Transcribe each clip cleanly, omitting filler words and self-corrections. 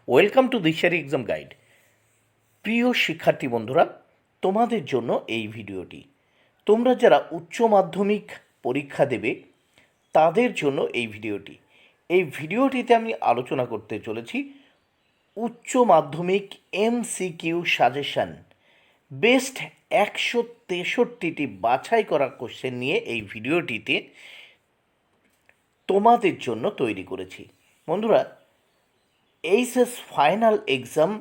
Welcome to Dishari exam guide. প্রিয় শিক্ষার্থী বন্ধুরা, তোমাদের জন্য এই ভিডিওটি। তোমরা যারা উচ্চ মাধ্যমিক পরীক্ষা দেবে তাদের জন্য এই ভিডিওটি। এই ভিডিওটিতে আমি আলোচনা করতে চলেছি উচ্চ মাধ্যমিক এমসিকিউ সাজেশন বেস্ট 163টি বাছাই করা কোশ্চেন নিয়ে এই ভিডিওটিতে তোমাদের জন্য তৈরি করেছি। বন্ধুরা, এইচএস ফাইনাল এক্সাম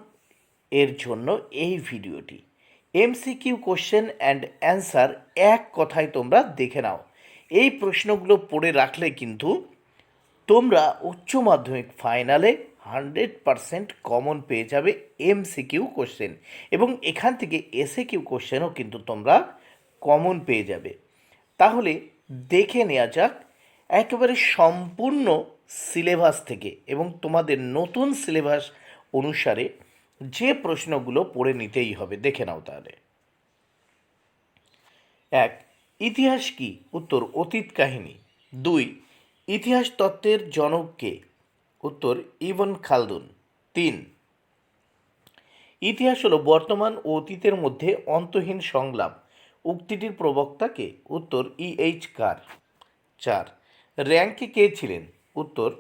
এর জন্য এই ভিডিওটি। এমসিকিউ কোশ্চেন অ্যান্ড অ্যান্সার এক কথায় তোমরা দেখে নাও। এই প্রশ্নগুলো পড়ে রাখলে কিন্তু তোমরা উচ্চ মাধ্যমিক ফাইনালে 100% কমন পেয়ে যাবে এমসিকিউ কোশ্চেন, এবং এখান থেকে এসএকিউ কোশ্চেনও কিন্তু তোমরা কমন পেয়ে যাবে। তাহলে দেখে নেওয়া যাক একেবারে সম্পূর্ণ সিলেবাস থেকে এবং তোমাদের নতুন সিলেবাস অনুসারে যে প্রশ্নগুলো পড়ে নিতেই হবে। দেখে নাও তাহলে। 1. ইতিহাস কি? উত্তর অতীত কাহিনী। 2. ইতিহাস তত্ত্বের জনক কে? উত্তর ইবন খালদুন। 3. ইতিহাস হলো বর্তমান ও অতীতের মধ্যে অন্তহীন সংলাপ, উক্তিটির প্রবক্তা কে? উত্তর ইএইচ কার। 4. র্যাঙ্কে কে ছিলেন? উত্তর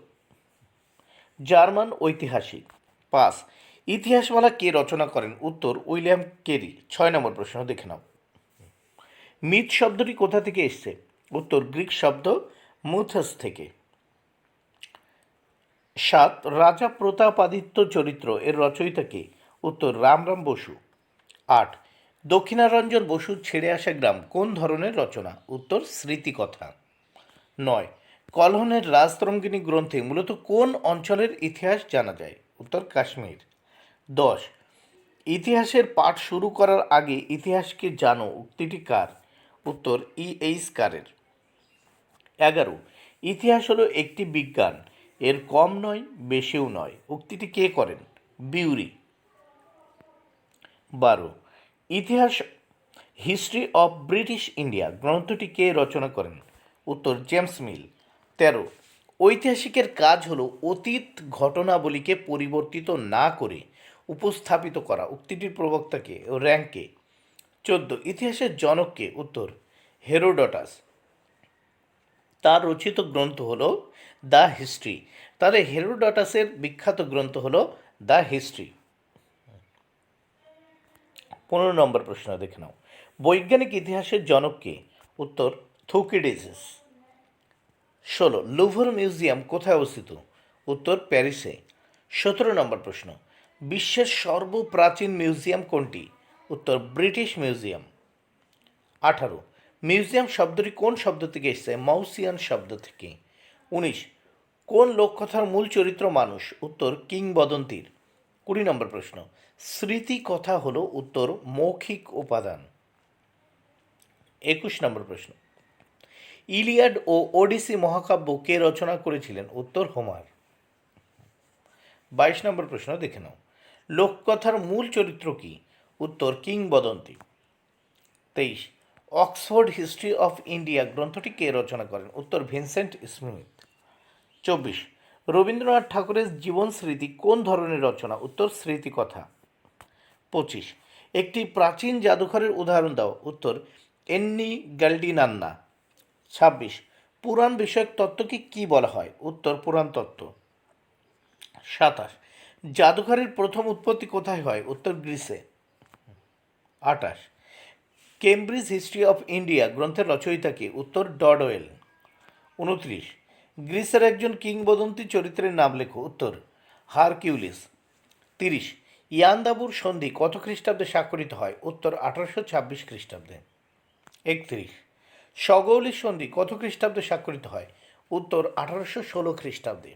জার্মান ঐতিহাসিক। 5. ইতিহাসমালা কে রচনা করেন? উত্তর উইলিয়াম কেরি। 6 নম্বর প্রশ্ন দেখে নাও। মিথ শব্দটি কোথা থেকে এসছে? উত্তর গ্রিক শব্দ মুথস থেকে। 7. রাজা প্রতাপাদিত্য চরিত্র এর রচয়িতা কে? উত্তর রামরাম বসু। 8. দক্ষিণারঞ্জন বসুর ছেড়ে আসা গ্রাম কোন ধরনের রচনা? উত্তর স্মৃতিকথা। 9. কলহনের রাজতরঙ্গিনী গ্রন্থে মূলত কোন অঞ্চলের ইতিহাস জানা যায়? উত্তর কাশ্মীর। 10. ইতিহাসের পাঠ শুরু করার আগে ইতিহাসকে জানো উক্তিটি কার? উত্তর ইএইচ কারের। 11. ইতিহাস হলো একটি বিজ্ঞান, এর কম নয় বেশিও নয়, উক্তিটি কে করেন? বিউরি। 12. ইতিহাস হিস্ট্রি অফ ব্রিটিশ ইন্ডিয়া গ্রন্থটি কে রচনা করেন? উত্তর জেমস মিল। 13. ঐতিহাসিকের কাজ হলো অতীত ঘটনাবলীকে পরিবর্তিত না করে উপস্থাপিত করা, উক্তিটির প্রবক্তাকে ও র্যাঙ্কে। 14. ইতিহাসের জনককে? উত্তর হেরোডটাস। তার রচিত গ্রন্থ হলো দ্য হিস্ট্রি। তাহলে হেরোডটাসের বিখ্যাত গ্রন্থ হলো দ্য হিস্ট্রি। 15 নম্বর প্রশ্ন দেখে নাও। বৈজ্ঞানিক ইতিহাসের জনককে? উত্তর থুকিডিডেস। 16. লুভর মিউজিয়াম কোথায় অবস্থিত? উত্তর প্যারিসে। 17 নম্বর প্রশ্ন। বিশ্বের সর্বপ্রাচীন মিউজিয়াম কোনটি? উত্তর ব্রিটিশ মিউজিয়াম। 18. মিউজিয়াম শব্দটি কোন শব্দ থেকে এসেছে? মাউসিয়ান শব্দ থেকে। 19. কোন লোককথার মূল চরিত্র মানুষ? উত্তর কিংবদন্তির। 20 নম্বর প্রশ্ন। স্মৃতিকথা হলো? উত্তর মৌখিক উপাদান। 21 নম্বর প্রশ্ন। ইলিয়াড ও ওডিসি মহাকাব্য কে রচনা করেছিলেন? উত্তর হোমার। 22 নম্বর প্রশ্ন দেখে নাও। লোককথার মূল চরিত্র কি? উত্তর কিংবদন্তি। 23. অক্সফোর্ড হিস্ট্রি অফ ইন্ডিয়া গ্রন্থটি কে রচনা করেন? উত্তর ভিনসেন্ট স্মিথ। 24. রবীন্দ্রনাথ ঠাকুরের জীবন স্মৃতি কোন ধরনের রচনা? উত্তর স্মৃতিকথা। 25. একটি প্রাচীন জাদুঘরের উদাহরণ দাও? উত্তর এন্নি গ্যালডিনান্না। 26. পুরাণ বিষয়ক তত্ত্বকে কি বলা হয়? উত্তর পুরাণ তত্ত্ব। 27. জাদুঘরের প্রথম উৎপত্তি কোথায় হয়? উত্তর গ্রিসে। 28. কেমব্রিজ হিস্ট্রি অফ ইন্ডিয়া গ্রন্থের রচয়িতা কে? উত্তর ডডওয়েল। 29. গ্রিসের একজন কিংবদন্তি চরিত্রের নাম লেখো? উত্তর হারকিউলিস। 30. ইয়ান্দাবুর সন্ধি কত খ্রিস্টাব্দে স্বাক্ষরিত হয়? উত্তর 1826 খ্রিস্টাব্দে। 31. সগৌলির সন্ধি কত খ্রিস্টাব্দে স্বাক্ষরিত হয়? উত্তর 1816 খ্রিস্টাব্দে।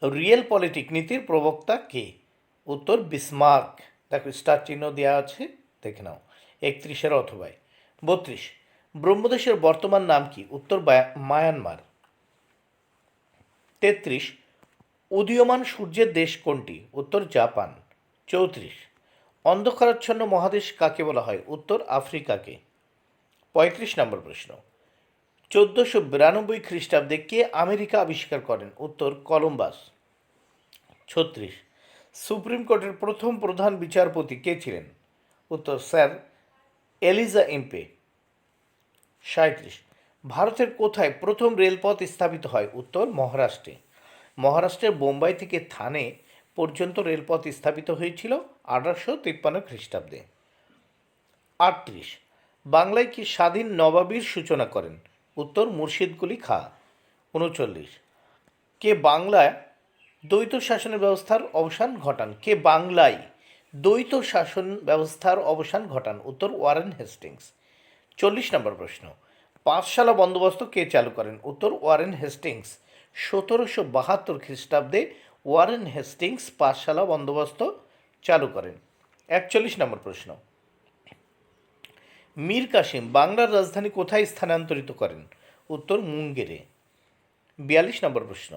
রিয়েল পলিটিক নীতির প্রবক্তা কে? উত্তর বিসমার্ক। দেখো স্টার চিহ্ন দেওয়া আছে, দেখে নাও। 31 অথবায়। 32. ব্রহ্মদেশের বর্তমান নাম কি? উত্তর মায়ানমার। 33. উদীয়মান সূর্যের দেশ কোনটি? উত্তর জাপান। 34. অন্ধকারাচ্ছন্ন মহাদেশ কাকে বলা হয়? উত্তর আফ্রিকাকে। 35 নম্বর প্রশ্ন। 1492 খ্রিস্টাব্দে কে আমেরিকা আবিষ্কার করেন? উত্তর কলম্বাস। 36, সুপ্রিম কোর্টের প্রথম প্রধান বিচারপতি কে ছিলেন? উত্তর স্যার এলিজা এমপে। 37, ভারতের কোথায় প্রথম রেলপথ স্থাপিত হয়? উত্তর মহারাষ্ট্রে। মহারাষ্ট্রের বোম্বাই থেকে থানে পর্যন্ত রেলপথ স্থাপিত হয়েছিল 1853 খ্রিস্টাব্দে। 38, বাংলায় কি স্বাধীন নবাবীর সূচনা করেন? উত্তর মুর্শিদ কুলি খাঁ। 39, কে বাংলায় দ্বৈত শাসনের ব্যবস্থার অবসান ঘটান? কে বাংলায় দ্বৈত শাসন ব্যবস্থার অবসান ঘটান? উত্তর ওয়ারেন হেস্টিংস। 40 নম্বর প্রশ্ন, পাঠশালা বন্দোবস্ত কে চালু করেন? উত্তর ওয়ারেন হেস্টিংস। 1772 খ্রিস্টাব্দে ওয়ারেন হেস্টিংস পাঠশালা বন্দোবস্ত চালু করেন। 41 নম্বর প্রশ্ন, মীর কাসিম বাংলার রাজধানী কোথায় স্থানান্তরিত করেন? উত্তর মুঙ্গেরে। 42 নম্বর প্রশ্ন,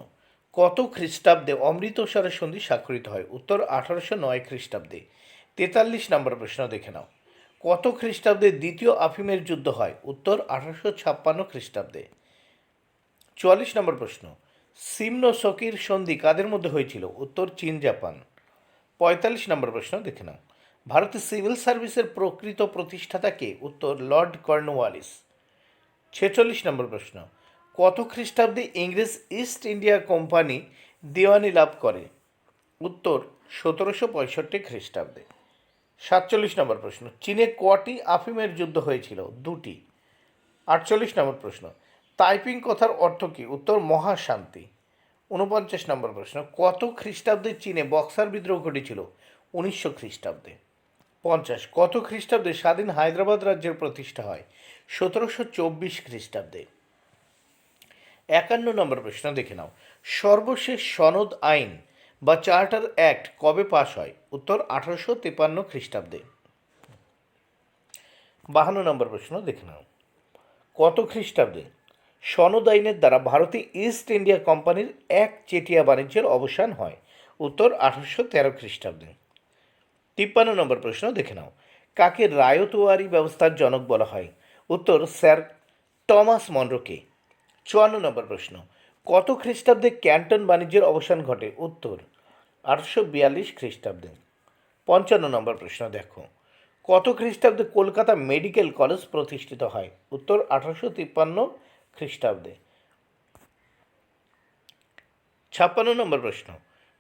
কত খ্রিস্টাব্দে অমৃতসরের সন্ধি স্বাক্ষরিত হয়? উত্তর 1809 খ্রিস্টাব্দে। 43 নম্বর প্রশ্ন দেখে নাও, কত খ্রিস্টাব্দে দ্বিতীয় আফিমের যুদ্ধ হয়? উত্তর 1856 খ্রিস্টাব্দে। 44 নম্বর প্রশ্ন, সিমনো সকির সন্ধি কাদের মধ্যে হয়েছিল? উত্তর চীন জাপান। 45 নম্বর প্রশ্ন দেখে নাও, ভারতের সিভিল সার্ভিসের প্রকৃত প্রতিষ্ঠাতা কে? উত্তর লর্ড কর্নওয়ালিস। 46 নম্বর প্রশ্ন, কত খ্রিস্টাব্দে ইংরেজ ইস্ট ইন্ডিয়া কোম্পানি দেওয়ানি লাভ করে? উত্তর 1765 খ্রিস্টাব্দে। 47 নম্বর প্রশ্ন, চীনে কটি আফিমের যুদ্ধ হয়েছিল? দুটি। 48 নম্বর প্রশ্ন, তাইপিং কথার অর্থ কী? উত্তর মহাশান্তি। 49 নম্বর প্রশ্ন, কত খ্রিস্টাব্দে চীনে বক্সার বিদ্রোহ ঘটেছিল? 1900 খ্রিস্টাব্দে। 50, কত খ্রিস্টাব্দে স্বাধীন হায়দ্রাবাদ রাজ্যের প্রতিষ্ঠা হয়? 1724 খ্রিস্টাব্দে। 51 নম্বর প্রশ্ন দেখে নাও, সর্বশেষ সনদ আইন বা চার্টার অ্যাক্ট কবে পাশ হয়? উত্তর 1853 খ্রিস্টাব্দে। 52 নম্বর প্রশ্ন দেখে নাও, কত খ্রিস্টাব্দে সনদ আইনের দ্বারা ভারতে ইস্ট ইন্ডিয়া কোম্পানির একচেটিয়া বাণিজ্যের অবসান হয়? উত্তর 1813 খ্রিস্টাব্দে। 53 নম্বর প্রশ্ন দেখে নাও, কাকে রায়তওয়ারি ব্যবস্থার জনক বলা হয়? উত্তর স্যার টমাস মনরোকে। 54 নম্বর প্রশ্ন, কত খ্রিস্টাব্দে ক্যান্টন বাণিজ্যের অবসান ঘটে? উত্তর 1842 খ্রিস্টাব্দে। 55 নম্বর প্রশ্ন দেখো, কত খ্রিস্টাব্দে কলকাতা মেডিকেল কলেজ প্রতিষ্ঠিত হয়? উত্তর 1853 খ্রিস্টাব্দে। 56 নম্বর প্রশ্ন,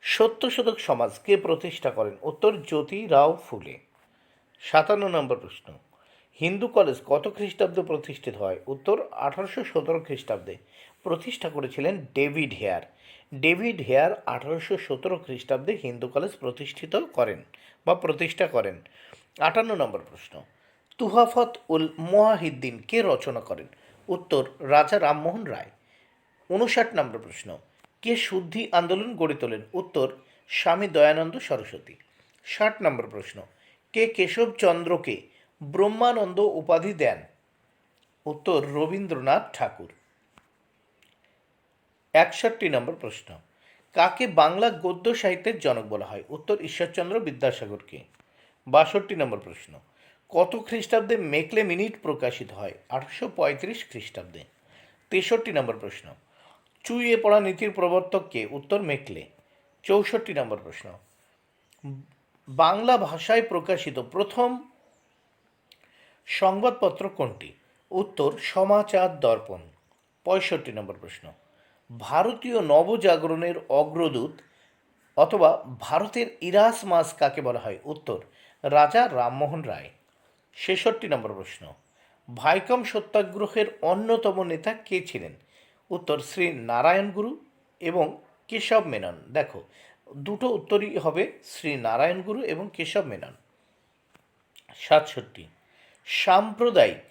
সত্যশোধক সমাজ কে প্রতিষ্ঠা করেন? উত্তর জ্যোতিরাও ফুলে। 57 নম্বর প্রশ্ন, হিন্দু কলেজ কত খ্রিস্টাব্দে প্রতিষ্ঠিত হয়? উত্তর 1817 খ্রিস্টাব্দে। প্রতিষ্ঠা করেছিলেন ডেভিড হেয়ার। ডেভিড হেয়ার 1817 খ্রিস্টাব্দে হিন্দু কলেজ প্রতিষ্ঠিত করেন বা প্রতিষ্ঠা করেন। 58 নম্বর প্রশ্ন, তুহাফত উল মুহাহিদ্দিন কে রচনা করেন? উত্তর রাজা রামমোহন রায়। 59 নম্বর প্রশ্ন, কে শুদ্ধি আন্দোলন গড়ে তোলেন? উত্তর স্বামী দয়ানন্দ সরস্বতী। 60 নম্বর প্রশ্ন, কে কেশবচন্দ্রকে ব্রহ্মানন্দ উপাধি দেন? উত্তর রবীন্দ্রনাথ ঠাকুর। 61 নম্বর প্রশ্ন, কাকে বাংলা গদ্য সাহিত্যের জনক বলা হয়? উত্তর ঈশ্বরচন্দ্র বিদ্যাসাগরকে। 62 নম্বর প্রশ্ন, কত খ্রিস্টাব্দে মেকলে মিনিট প্রকাশিত হয়? 1835 খ্রিস্টাব্দে। 63 নম্বর প্রশ্ন, চুইয়ে পড়া নীতির প্রবর্তক কে? উত্তর মেকলে। 64 নম্বর প্রশ্ন, বাংলা ভাষায় প্রকাশিত প্রথম সংবাদপত্র কোনটি? উত্তর সমাচার দর্পণ। 65 নম্বর প্রশ্ন, ভারতীয় নবজাগরণের অগ্রদূত অথবা ভারতের ইরাসমাস কাকে বলা হয়? উত্তর রাজা রামমোহন রায়। 66 নম্বর প্রশ্ন, ভাইকম সত্যাগ্রহের অন্যতম নেতা কে ছিলেন? উত্তর শ্রী নারায়ণ গুরু এবং কেশব মেনন। দেখো, দুটো উত্তরই হবে শ্রী নারায়ণ গুরু এবং কেশব মেনন। 67, সাম্প্রদায়িক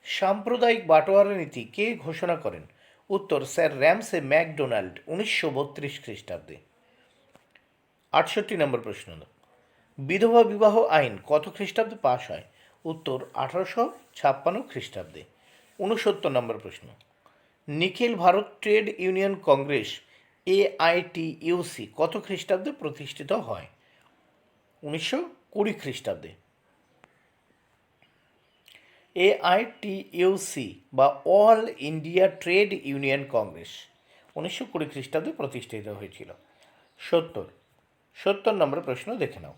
সাম্প্রদায়িক বাটোয়ারা নীতি কে ঘোষণা করেন? উত্তর স্যার র্যামসে ম্যাকডোনাল্ড 1932 খ্রিস্টাব্দে। 68 নম্বর প্রশ্ন, বিধবা বিবাহ আইন কত খ্রিস্টাব্দে পাশ হয়? উত্তর 1856 খ্রিস্টাব্দে। 69 নম্বর প্রশ্ন, Nikhil Bharat trade union congress AITUC কত খ্রিস্টাব্দে প্রতিষ্ঠিত হয়? 1920 খ্রিস্টাব্দে। AITUC বা all India trade union congress 1920 খ্রিস্টাব্দে প্রতিষ্ঠিত হয়েছিল। 70, 70 নম্বর প্রশ্ন দেখে নাও।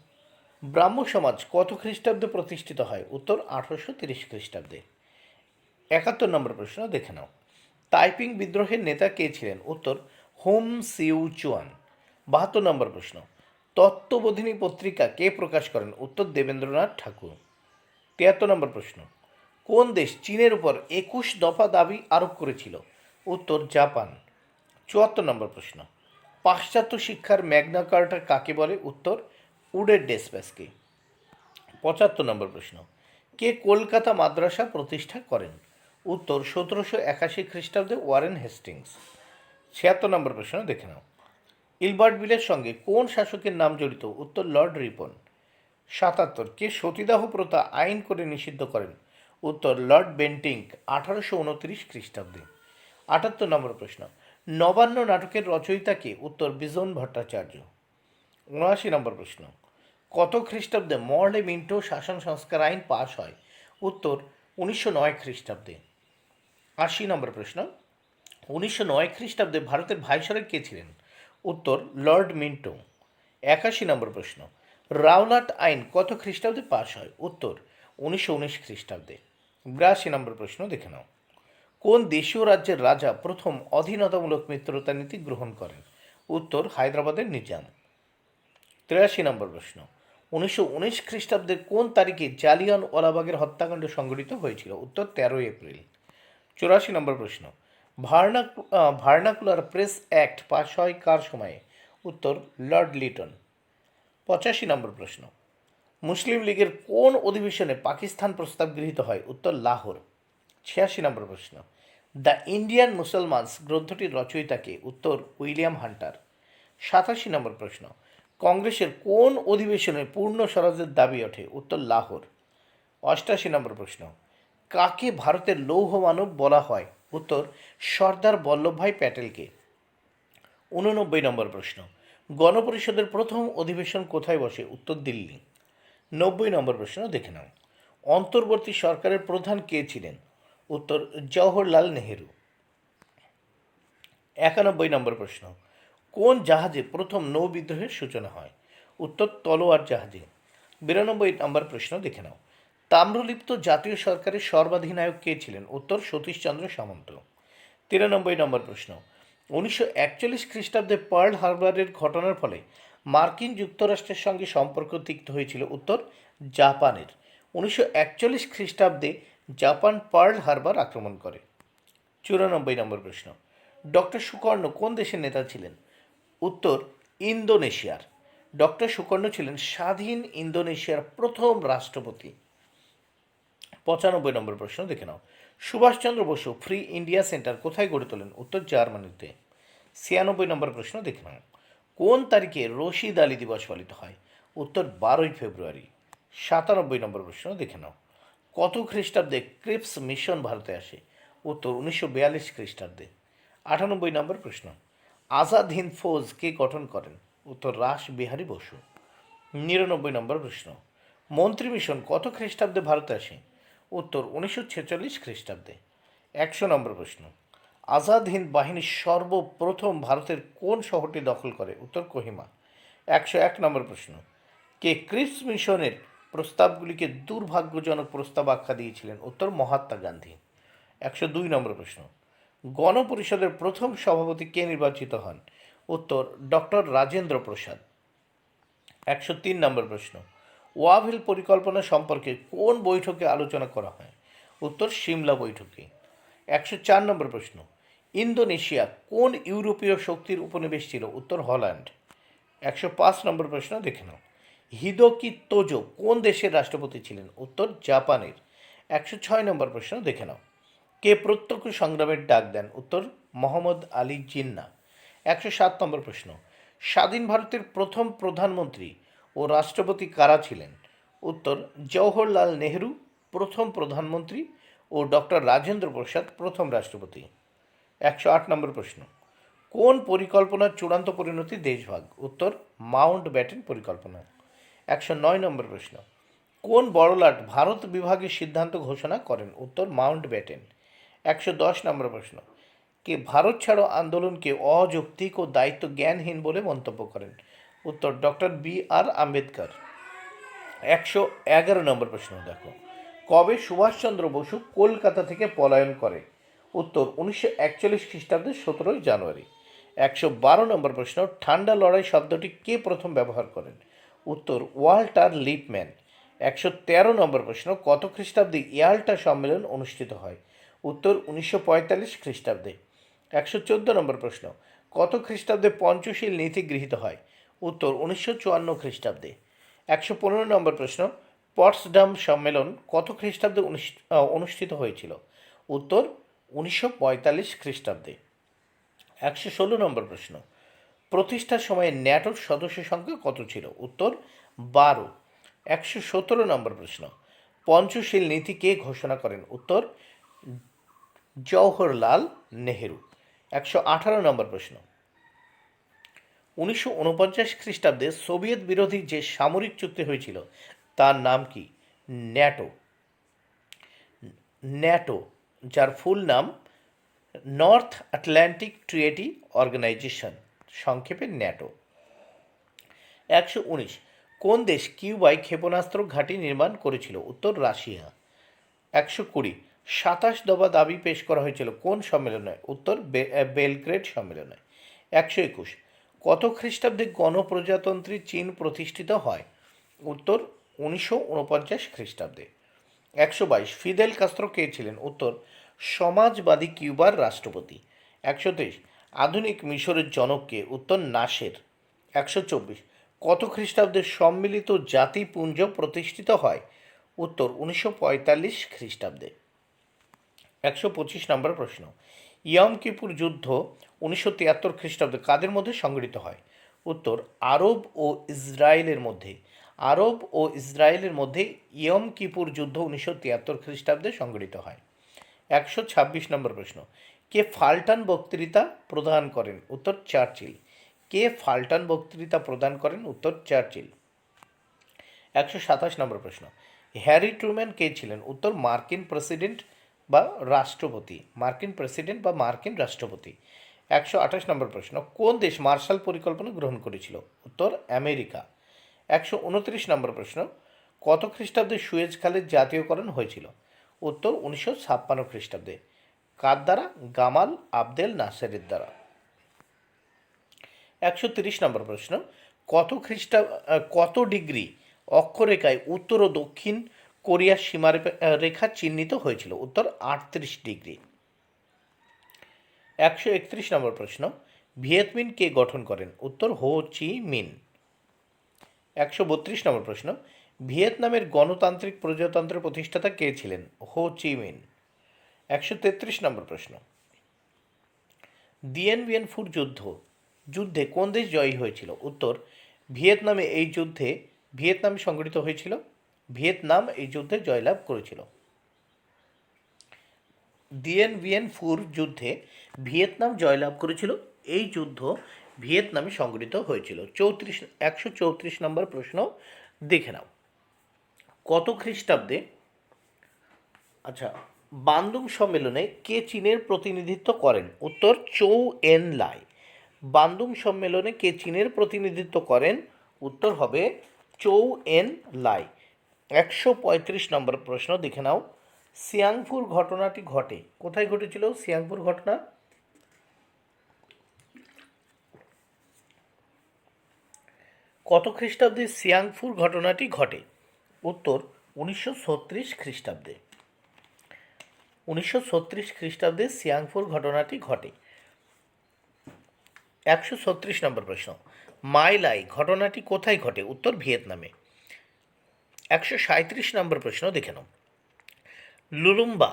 ব্রাহ্ম সমাজ কত খ্রিস্টাব্দে প্রতিষ্ঠিত হয়? উত্তর 1830 খ্রিস্টাব্দে। 71 নম্বর প্রশ্ন দেখে নাও। তাইপিং বিদ্রোহের নেতা কে ছিলেন? উত্তর হোম সিউ চুয়ান। 72 নম্বর প্রশ্ন। তত্ত্ববোধিনী পত্রিকা কে প্রকাশ করেন? উত্তর দেবেন্দ্রনাথ ঠাকুর। 73 নম্বর প্রশ্ন। কোন দেশ চীনের উপর 21 দফা দাবি আরোপ করেছিল? উত্তর জাপান। 74 নম্বর প্রশ্ন। পাশ্চাত্য শিক্ষার ম্যাগনা কার্টা কাকে বলে? উত্তর উডের ডেসপ্যাসকে। 75 নম্বর প্রশ্ন। কে কলকাতা মাদ্রাসা প্রতিষ্ঠা করেন? উত্তর 1781 খ্রিস্টাব্দে ওয়ারেন হেস্টিংস। 76 নম্বর প্রশ্ন দেখে নাও। ইলবার্ট বিলের সঙ্গে কোন শাসকের নাম জড়িত? উত্তর লর্ড রিপন। 77 কে সতীদাহ প্রথা আইন করে নিষিদ্ধ করেন? উত্তর লর্ড বেন্টিঙ্ক 1829 খ্রিস্টাব্দে। 78 নম্বর প্রশ্ন। নবান্ন নাটকের রচয়িতা কে? উত্তর বিজন ভট্টাচার্য। 79 নম্বর প্রশ্ন। কত খ্রিস্টাব্দে মর্লে মিন্টো শাসন সংস্কার আইন পাশ হয়? উত্তর 1909 খ্রিস্টাব্দে। 80 নম্বর প্রশ্ন। 1909 খ্রিস্টাব্দে ভারতের ভাইসরয় কে ছিলেন? উত্তর লর্ড মিন্টো। 81 নম্বর প্রশ্ন। রাওলাট আইন কত খ্রিস্টাব্দে পাশ হয়? উত্তর 1919 খ্রিস্টাব্দে। 82 নম্বর প্রশ্ন দেখে নাও। কোন দেশীয় রাজ্যের রাজা প্রথম অধীনতামূলক মিত্রতা নীতি গ্রহণ করেন? উত্তর হায়দ্রাবাদের নিজাম। 83 নম্বর প্রশ্ন। 1919 খ্রিস্টাব্দের কোন তারিখে জালিয়ান ওয়ালাবাগের হত্যাকাণ্ড সংঘটিত হয়েছিল? উত্তর 13 এপ্রিল। 84 নম্বর প্রশ্ন। ভার্নাকুলার প্রেস অ্যাক্ট পাশ হয় কার সময়ে? উত্তর লর্ড লিটন। 85 নম্বর প্রশ্ন। মুসলিম লীগের কোন অধিবেশনে পাকিস্তান প্রস্তাব গৃহীত হয়? উত্তর লাহোর। 86 নম্বর প্রশ্ন। দ্য ইন্ডিয়ান মুসলমানস গ্রন্থটির রচয়িতা কে? উত্তর উইলিয়াম হান্টার। 87 নম্বর প্রশ্ন। কংগ্রেসের কোন অধিবেশনে পূর্ণ স্বরাজের দাবি ওঠে? উত্তর লাহোর। 88 নম্বর প্রশ্ন। কাকে ভারতের লৌহ মানব বলা হয়? উত্তর সর্দার বল্লভভাই প্যাটেলকে। 89 নম্বর প্রশ্ন। গণপরিষদের প্রথম অধিবেশন কোথায় বসে? উত্তর দিল্লি। 90 নম্বর প্রশ্ন দেখে নাও। অন্তর্বর্তী সরকারের প্রধান কে ছিলেন? উত্তর জওহরলাল নেহেরু। 91 নম্বর প্রশ্ন। কোন জাহাজে প্রথম নৌ বিদ্রোহের সূচনা হয়? উত্তর তলোয়ার জাহাজে। 92 নম্বর প্রশ্ন দেখে নাও। তাম্রলিপ্ত জাতীয় সরকারের সর্বাধিনায়ক কে ছিলেন? উত্তর সতীশচন্দ্র সামন্ত। 93 নম্বর প্রশ্ন। 1941 খ্রিস্টাব্দে পার্ল হারবারের ঘটনার ফলে মার্কিন যুক্তরাষ্ট্রের সঙ্গে সম্পর্ক তিক্ত হয়েছিল? উত্তর জাপানের। 1941 খ্রিস্টাব্দে জাপান পার্ল হারবার আক্রমণ করে। 94 নম্বর প্রশ্ন। ডক্টর সুকর্ণ কোন দেশের নেতা ছিলেন? উত্তর ইন্দোনেশিয়ার। ডক্টর সুকর্ণ ছিলেন স্বাধীন ইন্দোনেশিয়ার প্রথম রাষ্ট্রপতি। 95 নম্বর প্রশ্ন দেখে নাও। Subhashchandra Basu free India centre কোথায় গড়ে তোলেন? উত্তর জার্মানিতে। 96 নম্বর প্রশ্ন দেখে নাও। কোন তারিখে রশিদ আলী দিবস পালিত হয়? উত্তর 12 ফেব্রুয়ারি। 97 নম্বর প্রশ্ন দেখে নাও। কত খ্রিস্টাব্দে ক্রিপস মিশন ভারতে আসে? উত্তর 1942 খ্রিস্টাব্দে। 98 নম্বর প্রশ্ন। আজাদ হিন্দ ফৌজ কে গঠন করেন? উত্তর রাস বিহারী বসু। 99 নম্বর প্রশ্ন। মন্ত্রী মিশন কত খ্রিস্টাব্দে ভারতে আসে? উত্তর 1946 খ্রিস্টাব্দে। 100 নম্বর প্রশ্ন। আজাদ হিন্দ বাহিনী সর্বপ্রথম ভারতের কোন শহরটি দখল করে? উত্তর কোহিমা। 101 নম্বর প্রশ্ন। কে ক্রিপস মিশনের প্রস্তাবগুলিকে দুর্ভাগ্যজনক প্রস্তাব আখ্যা দিয়েছিলেন? উত্তর মহাত্মা গান্ধী। 102 নম্বর প্রশ্ন। গণপরিষদের প্রথম সভাপতি কে নির্বাচিত হন? উত্তর ডক্টর রাজেন্দ্র প্রসাদ। 103 নম্বর প্রশ্ন। ওয়াভেল পরিকল্পনা সম্পর্কে কোন বৈঠকে আলোচনা করা হয়? উত্তর সিমলা বৈঠকে। 104 নম্বর প্রশ্ন। ইন্দোনেশিয়া কোন ইউরোপীয় শক্তির উপনিবেশ ছিল? উত্তর হল্যান্ড। 105 নম্বর প্রশ্ন দেখে নাও। হিদোকি তোজো কোন দেশের রাষ্ট্রপতি ছিলেন? উত্তর জাপানের। 106 নম্বর প্রশ্ন দেখে নাও। কে প্রত্যক্ষ সংগ্রামের ডাক দেন? উত্তর মোহাম্মদ আলী জিন্না। 107 নম্বর প্রশ্ন। স্বাধীন ভারতের প্রথম প্রধানমন্ত্রী ও রাষ্ট্রপতি কারা ছিলেন? উত্তর জওহরলাল নেহেরু প্রথম প্রধানমন্ত্রী ও ডক্টর রাজেন্দ্র প্রসাদ প্রথম রাষ্ট্রপতি। 108 নম্বর প্রশ্ন। কোন পরিকল্পনার চূড়ান্ত পরিণতি দেশভাগ? উত্তর মাউন্ট ব্যাটেন পরিকল্পনা। 109 নম্বর প্রশ্ন। কোন বড়লাট ভারত বিভাগের সিদ্ধান্ত ঘোষণা করেন? উত্তর মাউন্ট ব্যাটেন। 110 নম্বর প্রশ্ন। কে ভারত ছাড়ো আন্দোলনকে অযৌক্তিক ও দায়িত্ব জ্ঞানহীন বলে মন্তব্য করেন? উত্তর ডক্টর B.R. আম্বেদকর। 111 নম্বর প্রশ্ন দেখো, কবে সুভাষচন্দ্র বসু কলকাতা থেকে পলায়ন করে? উত্তর 1941 খ্রিস্টাব্দের 17ই জানুয়ারি। 112 নম্বর প্রশ্ন, ঠান্ডা লড়াই শব্দটি কে প্রথম ব্যবহার করেন? উত্তর ওয়াল্টার লিপম্যান। 113 নম্বর প্রশ্ন, কত খ্রিস্টাব্দে ইয়াল্টা সম্মেলন অনুষ্ঠিত হয়? উত্তর 1945 খ্রিস্টাব্দে। 114 নম্বর প্রশ্ন, কত খ্রিস্টাব্দে পঞ্চশীল নীতি গৃহীত হয়? উত্তর 1954 খ্রিস্টাব্দে। 115 নম্বর প্রশ্ন, পটসডাম সম্মেলন কত খ্রিস্টাব্দে অনুষ্ঠিত হয়েছিল? উত্তর 1945 খ্রিস্টাব্দে। 116 নম্বর প্রশ্ন, প্রতিষ্ঠার সময়ে ন্যাটোর সদস্য সংখ্যা কত ছিল? উত্তর 12। 117 নম্বর প্রশ্ন, পঞ্চশীল নীতি কে ঘোষণা করেন? উত্তর জওহরলাল নেহেরু। 118 নম্বর প্রশ্ন, 1949 খ্রিস্টাব্দে সোভিয়েত বিরোধী যে সামরিক চুক্তি হয়েছিল তার নাম কি? ন্যাটো। ন্যাটো, যার ফুল নাম নর্থ আটলান্টিক ট্রিয়েটি অর্গানাইজেশন, সংক্ষেপে ন্যাটো। 119, কোন দেশ কিউবায় ক্ষেপণাস্ত্র ঘাঁটি নির্মাণ করেছিল? উত্তর রাশিয়া। 120, 27 দফা দাবি পেশ করা হয়েছিল কোন সম্মেলনে? উত্তর বেলগ্রেড সম্মেলনে। 121, কত খ্রিস্টাব্দে গণপ্রজাতন্ত্রী চীন প্রতিষ্ঠিত হয়? উত্তর 1949 খ্রিস্টাব্দে। 122, ফিদেল কাস্ত্রো কে ছিলেন? উত্তর সমাজবাদী কিউবার রাষ্ট্রপতি। 123, আধুনিক মিশরের জনক কে? উত্তর নাসের। 124, কত খ্রিস্টাব্দে সম্মিলিত জাতিপুঞ্জ প্রতিষ্ঠিত হয়? উত্তর 1945 খ্রিস্টাব্দে। 125 নম্বর প্রশ্ন, ইয়ম কিপুর যুদ্ধ 1973 খ্রিস্টাব্দে কাদের মধ্যে সংঘটিত হয়? উত্তর আরব ও ইসরায়েলের মধ্যে। আরব ও ইসরায়েলের মধ্যে ইয়ম কিপুর যুদ্ধ 1973 খ্রিস্টাব্দে সংঘটিত হয়। 126 নম্বর প্রশ্ন, কে ফাল্টন বক্তৃতা প্রদান করেন? উত্তর চার্চিল। কে ফাল্টন বক্তৃতা প্রদান করেন? উত্তর চার্চিল। 127 নম্বর প্রশ্ন, হ্যারি ট্রুম্যান কে ছিলেন? উত্তর মার্কিন প্রেসিডেন্ট বা রাষ্ট্রপতি। মার্কিন প্রেসিডেন্ট বা মার্কিন রাষ্ট্রপতি। 128 নম্বর প্রশ্ন, কোন দেশ মার্শাল পরিকল্পনা গ্রহণ করেছিল? উত্তর আমেরিকা। 129 নম্বর প্রশ্ন, কত খ্রিস্টাব্দে সুয়েজ খালের জাতীয়করণ হয়েছিল? উত্তর 1956 খ্রিস্টাব্দে। কার দ্বারা? গামাল আবদেল নাসেরের দ্বারা। 130 নম্বর প্রশ্ন, কত ডিগ্রি অক্ষরেখায় উত্তর ও দক্ষিণ কোরিয়ার সীমারেখা চিহ্নিত হয়েছিল? উত্তর 38 ডিগ্রি। 131নম্বর প্রশ্ন, ভিয়েতমিন কে গঠন করেন? উত্তর হো চি মিন। 132নম্বর প্রশ্ন, ভিয়েতনামের গণতান্ত্রিক প্রজাতন্ত্রের প্রতিষ্ঠাতা কে ছিলেন? হো চি মিন। 133নম্বর প্রশ্ন, দিয়েন বিয়েন ফুর যুদ্ধে কোন দেশ জয়ী হয়েছিল? উত্তর ভিয়েতনামে। ভিয়েতনামে সংগঠিত হয়েছিল। ভিয়েতনাম এই যুদ্ধে জয়লাভ করেছিল। দিয়েন বিয়েন ফুর যুদ্ধে ভিয়েতনাম জয়লাভ করেছিল। এই যুদ্ধ ভিয়েতনামে সংগঠিত হয়েছিল। 134 নম্বর প্রশ্ন দেখে নাও, কত খ্রিস্টাব্দে বান্দুং সম্মেলনে কে চীনের প্রতিনিধিত্ব করেন? উত্তর চৌ এন লাই। বান্দুং সম্মেলনে কে চীনের প্রতিনিধিত্ব করেন? উত্তর হবে চৌ এন লাই। 135 নম্বর প্রশ্ন দেখে নাও, সিয়াংফুর ঘটনাটি ঘটে কোথায় ঘটেছিল? সিয়াংফুর ঘটনা কত খ্রিস্টাব্দে সিয়াংফুর ঘটনাটি ঘটে? উত্তর 1936 খ্রিস্টাব্দে। 1936 খ্রিস্টাব্দে সিয়াংফুর ঘটনাটি ঘটে। 136 নম্বর প্রশ্ন, মাইলাই ঘটনাটি কোথায় ঘটে? উত্তর ভিয়েতনামে। 137 নম্বর প্রশ্ন দেখে নাও, লুলুম্বা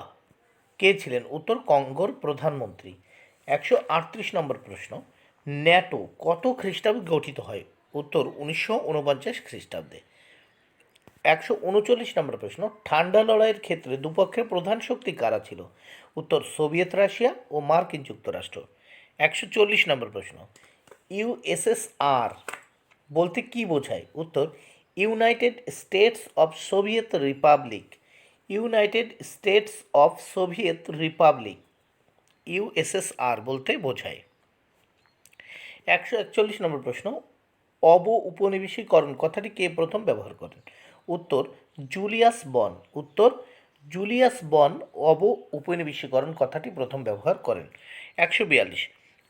কে ছিলেন? উত্তর কঙ্গোর প্রধানমন্ত্রী। 138 নম্বর প্রশ্ন, ন্যাটো কত খ্রিস্টাব্দে গঠিত হয়? উত্তর 1949 খ্রিস্টাব্দে। 139 নম্বর প্রশ্ন, ঠান্ডা লড়াইয়ের ক্ষেত্রে দুপক্ষের প্রধান শক্তি কারা ছিল? উত্তর সোভিয়েত রাশিয়া ও মার্কিন যুক্তরাষ্ট্র। 140 নম্বর প্রশ্ন, ইউএসএসআর বলতে কি বোঝায়? উত্তর United states of Soviet Republic. United states of Soviet Republic USSR বলতে বোঝায়। 141 নম্বর প্রশ্ন, উপনিবেশিকরণ কথাটি কে প্রথম ব্যবহার করেন? উত্তর জুলিয়াস বন। উত্তর জুলিয়াস বন উপনিবেশিকরণ কথাটি প্রথম ব্যবহার করেন। 142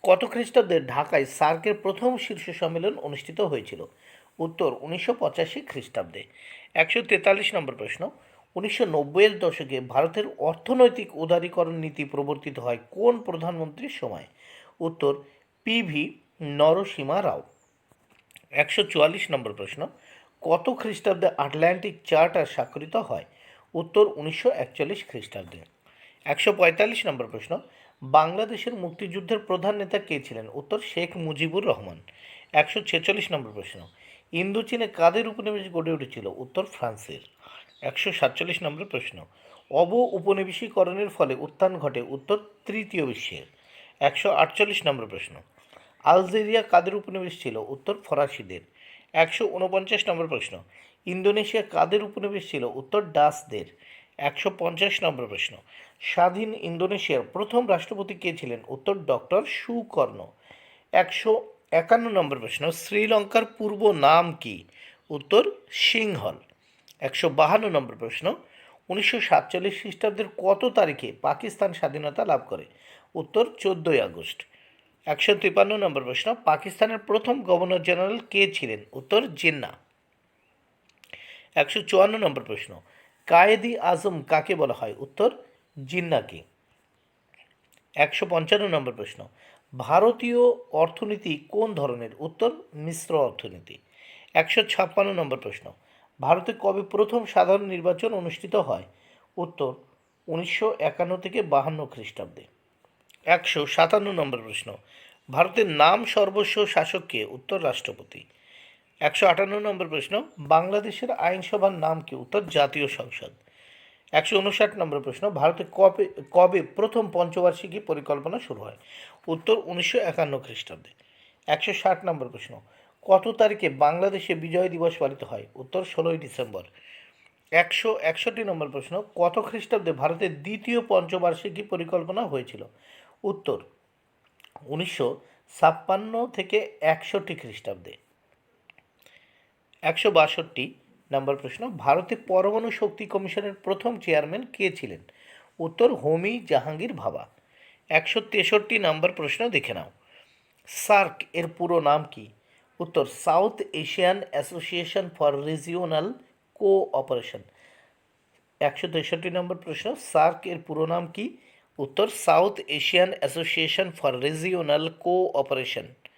কত খ্রিস্টাব্দে ঢাকায় সার্কের প্রথম শীর্ষ সম্মেলন অনুষ্ঠিত হয়েছিল? উত্তর 1985 খ্রিস্টাব্দে। 143 নম্বর প্রশ্ন, 1990-এর দশকে ভারতের অর্থনৈতিক উদারীকরণ নীতি প্রবর্তিত হয় কোন প্রধানমন্ত্রীর সময়? উত্তর পিভি নরসিমা রাও। 144 নম্বর প্রশ্ন, কত খ্রিস্টাব্দে আটলান্টিক চার্টার স্বাক্ষরিত হয়? উত্তর 1941 খ্রিস্টাব্দে। 145 নম্বর প্রশ্ন, বাংলাদেশের মুক্তিযুদ্ধের প্রধান নেতা কে ছিলেন? উত্তর শেখ মুজিবুর রহমান। 146 নম্বর প্রশ্ন, ইন্দোচীনে কাদের উপনিবেশ গড়ে উঠেছিল? উত্তর ফ্রান্সের। 147 নম্বর প্রশ্ন, উপনিবেশিকরণের ফলে উত্থান ঘটে? উত্তর তৃতীয় বিশ্বের। 148 নম্বর প্রশ্ন, আলজেরিয়া কাদের উপনিবেশ ছিল? উত্তর ফরাসিদের। 149 নম্বর প্রশ্ন, ইন্দোনেশিয়া কাদের উপনিবেশ ছিল? উত্তর ডাচদের। 150 নম্বর প্রশ্ন, স্বাধীন ইন্দোনেশিয়ার প্রথম রাষ্ট্রপতি কে ছিলেন? উত্তর ডক্টর সুকর্ণ। 151 নম্বর প্রশ্ন, শ্রীলঙ্কার পূর্ব নাম কি? উত্তর সিংহল। 152 নম্বর প্রশ্ন, 1947 খ্রিস্টাব্দের কত তারিখে পাকিস্তান স্বাধীনতা লাভ করে? উত্তর 14 আগস্ট। 153 নম্বর প্রশ্ন, পাকিস্তানের প্রথম গভর্নর জেনারেল কে ছিলেন? উত্তর জিন্নাহ। 154 নম্বর প্রশ্ন, কায়েদি আজম কাকে বলা হয়? উত্তর জিন্নাহকে। 155 নম্বর প্রশ্ন, ভারতীয় অর্থনীতি কোন ধরনের? উত্তর মিশ্র অর্থনীতি। 156 নম্বর প্রশ্ন, ভারতে কবে প্রথম সাধারণ নির্বাচন অনুষ্ঠিত হয়? উত্তর 1951 থেকে 52 খ্রিস্টাব্দে। 157 নম্বর প্রশ্ন, ভারতের নাম সর্বস্ব শাসককে? উত্তর রাষ্ট্রপতি। 158 নম্বর প্রশ্ন, বাংলাদেশের আইনসভার নাম কি? উত্তর জাতীয় সংসদ। 159 নম্বর প্রশ্ন, ভারতে কবে কবে প্রথম পঞ্চবার্ষিকী পরিকল্পনা শুরু হয়? উত্তর 1951 খ্রিস্টাব্দে। 160 নম্বর প্রশ্ন, কত তারিখে বাংলাদেশে বিজয় দিবস পালিত হয়? উত্তর 16 ডিসেম্বর। 161 নম্বর প্রশ্ন, কত খ্রিস্টাব্দে ভারতের দ্বিতীয় পঞ্চবার্ষিকী পরিকল্পনা হয়েছিল? উত্তর 1956 থেকে 61 খ্রিস্টাব্দে। 162 নম্বর প্রশ্ন, ভারতে পরমাণু শক্তি কমিশনের প্রথম চেয়ারম্যান কে ছিলেন? উত্তর হোমি জাহাঙ্গীর ভাবা। 163 নম্বর প্রশ্ন দেখে নাও, সার্ক এর পুরো নাম কি? উত্তর south Asian association for regional cooperation. 163 নম্বর প্রশ্ন, সার্ক এর পুরো নাম কি? উত্তর south Asian association for regional cooperation.